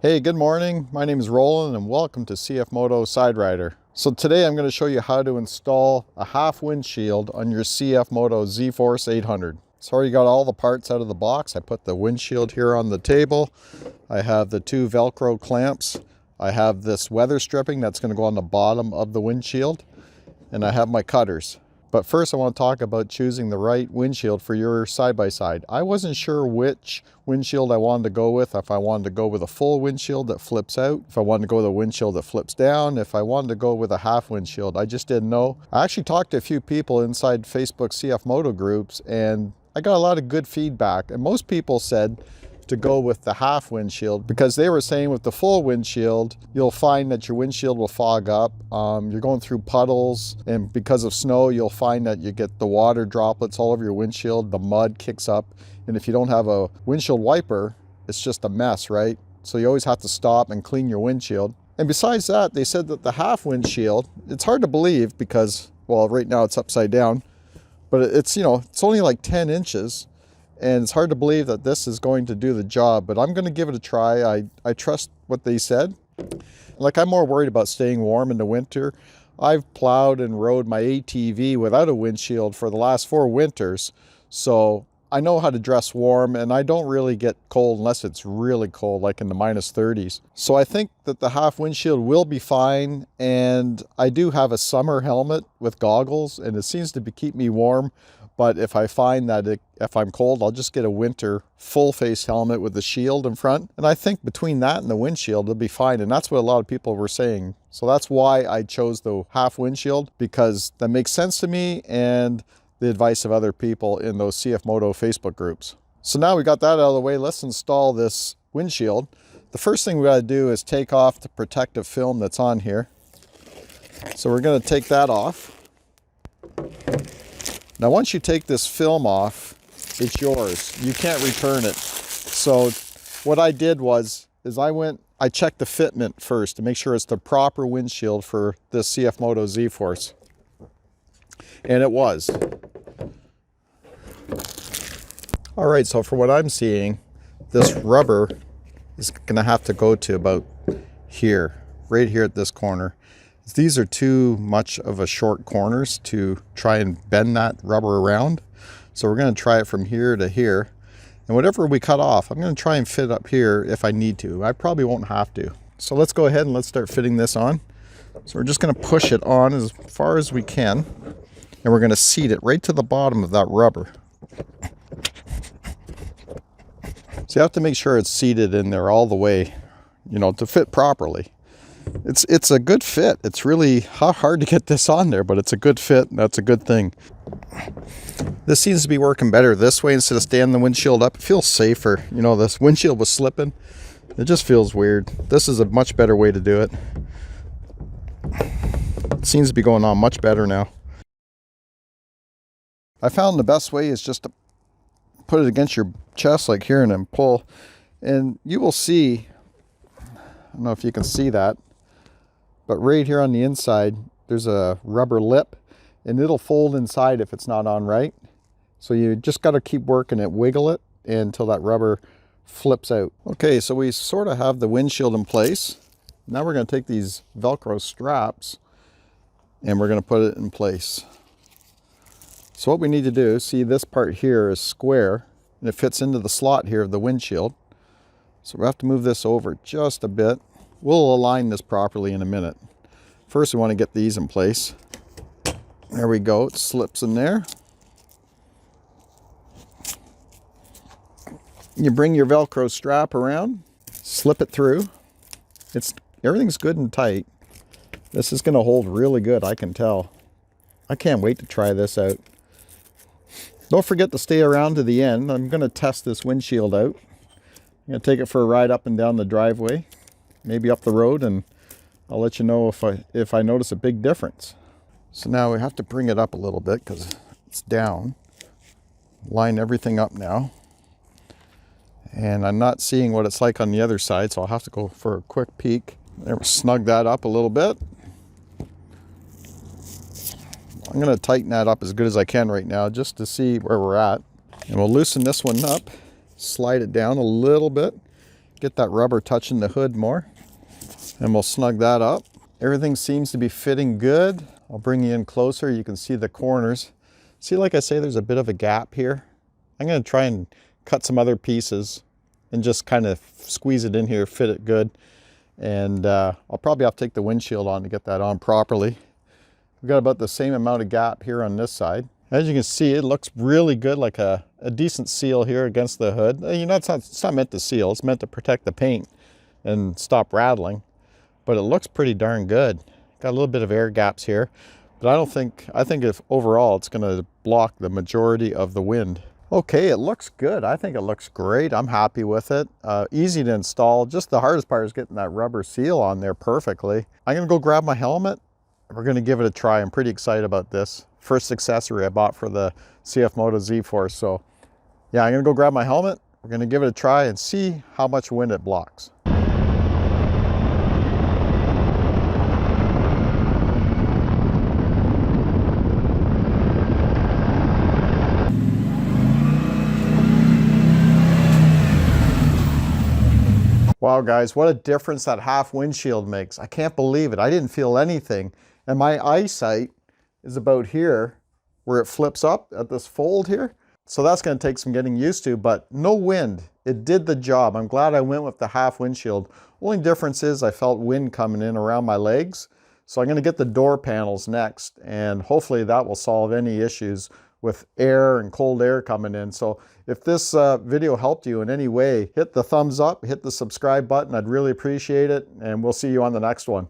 Hey, good morning. My name is Roland and welcome to CFMoto Side Rider. So today I'm going to show you how to install a half windshield on your CFMoto ZForce 800. So I already got all the parts out of the box. I put the windshield here on the table. I have the two Velcro clamps. I have this weather stripping that's going to go on the bottom of the windshield. And I have my cutters. But first I want to talk about choosing the right windshield for your side-by-side. I wasn't sure which windshield I wanted to go with, if I wanted to go with a full windshield that flips out, if I wanted to go with a windshield that flips down, if I wanted to go with a half windshield. I just didn't know. I actually talked to a few people inside Facebook CFMoto groups and I got a lot of good feedback. And most people said to go with the half windshield because they were saying with the full windshield you'll find that your windshield will fog up. You're going through puddles, and because of snow you'll find that you get the water droplets all over your windshield, the mud kicks up, and if you don't have a windshield wiper it's just a mess, right? So you always have to stop and clean your windshield. And besides that, they said that the half windshield, it's hard to believe because, well, right now it's upside down, but it's, you know, it's only like 10 inches. And it's hard to believe that this is going to do the job, but I'm going to give it a try. I trust what they said. Like, I'm more worried about staying warm in the winter. I've plowed and rode my ATV without a windshield for the last 4 winters. So I know how to dress warm, and I don't really get cold unless it's really cold, like in the -30s. So I think that the half windshield will be fine. And I do have a summer helmet with goggles, and it seems to keep me warm. But if I find that if I'm cold, I'll just get a winter full face helmet with the shield in front. And I think between that and the windshield, it'll be fine. And that's what a lot of people were saying. So that's why I chose the half windshield, because that makes sense to me and the advice of other people in those CFMoto Facebook groups. So now we got that out of the way, let's install this windshield. The first thing we got to do is take off the protective film that's on here. So we're going to take that off. Now, once you take this film off, it's yours. You can't return it. So what I did is I checked the fitment first to make sure it's the proper windshield for this CFMoto ZForce. And it was. All right, so for what I'm seeing, this rubber is gonna have to go to about here, right here at this corner. These are too much of a short corners to try and bend that rubber around. So we're going to try it from here to here. And whatever we cut off, I'm going to try and fit up here if I need to. I probably won't have to. So let's go ahead and let's start fitting this on. So we're just going to push it on as far as we can. And we're going to seat it right to the bottom of that rubber. So you have to make sure it's seated in there all the way, you know, to fit properly. It's a good fit. It's really hard to get this on there, but it's a good fit. That's a good thing. This seems to be working better this way instead of standing the windshield up. It feels safer. You know, this windshield was slipping. It just feels weird. This is a much better way to do it. It seems to be going on much better now. I found the best way is just to put it against your chest like here and then pull. And you will see, I don't know if you can see that, but right here on the inside, there's a rubber lip and it'll fold inside if it's not on right. So you just got to keep working it, wiggle it until that rubber flips out. Okay, so we sort of have the windshield in place. Now we're going to take these Velcro straps and we're going to put it in place. So what we need to do, see this part here is square and it fits into the slot here of the windshield. So we have to move this over just a bit. We'll align this properly in a minute. First, we want to get these in place. There we go, it slips in there. You bring your Velcro strap around, slip it through. Everything's good and tight. This is going to hold really good, I can tell. I can't wait to try this out. Don't forget to stay around to the end. I'm going to test this windshield out. I'm going to take it for a ride up and down the driveway, maybe up the road, and I'll let you know if I notice a big difference. So now we have to bring it up a little bit because it's down. Line everything up now. And I'm not seeing what it's like on the other side, so I'll have to go for a quick peek. There, we snug that up a little bit. I'm going to tighten that up as good as I can right now just to see where we're at. And we'll loosen this one up, slide it down a little bit, get that rubber touching the hood more, and we'll snug that up. Everything seems to be fitting good. I'll bring you in closer. You can see the corners. See, like I say, there's a bit of a gap here. I'm going to try and cut some other pieces and just kind of squeeze it in here, fit it good. And I'll probably have to take the windshield on to get that on properly. We've got about the same amount of gap here on this side. As you can see, it looks really good, like a decent seal here against the hood. You know, it's not meant to seal, it's meant to protect the paint and stop rattling. But it looks pretty darn good. Got a little bit of air gaps here, but I think if overall it's gonna block the majority of the wind. Okay, it looks good. I think it looks great. I'm happy with it. Easy to install. Just the hardest part is getting that rubber seal on there perfectly. I'm gonna go grab my helmet. We're gonna give it a try. I'm pretty excited about this. First accessory I bought for the CFMoto ZForce. So yeah, I'm gonna go grab my helmet. We're gonna give it a try and see how much wind it blocks. Wow guys, what a difference that half windshield makes. I can't believe it. I didn't feel anything. And my eyesight is about here where it flips up at this fold here. So that's going to take some getting used to, but no wind. It did the job. I'm glad I went with the half windshield. Only difference is I felt wind coming in around my legs. So I'm going to get the door panels next, and hopefully that will solve any issues with air and cold air coming in. So if this video helped you in any way, hit the thumbs up, hit the subscribe button. I'd really appreciate it, and we'll see you on the next one.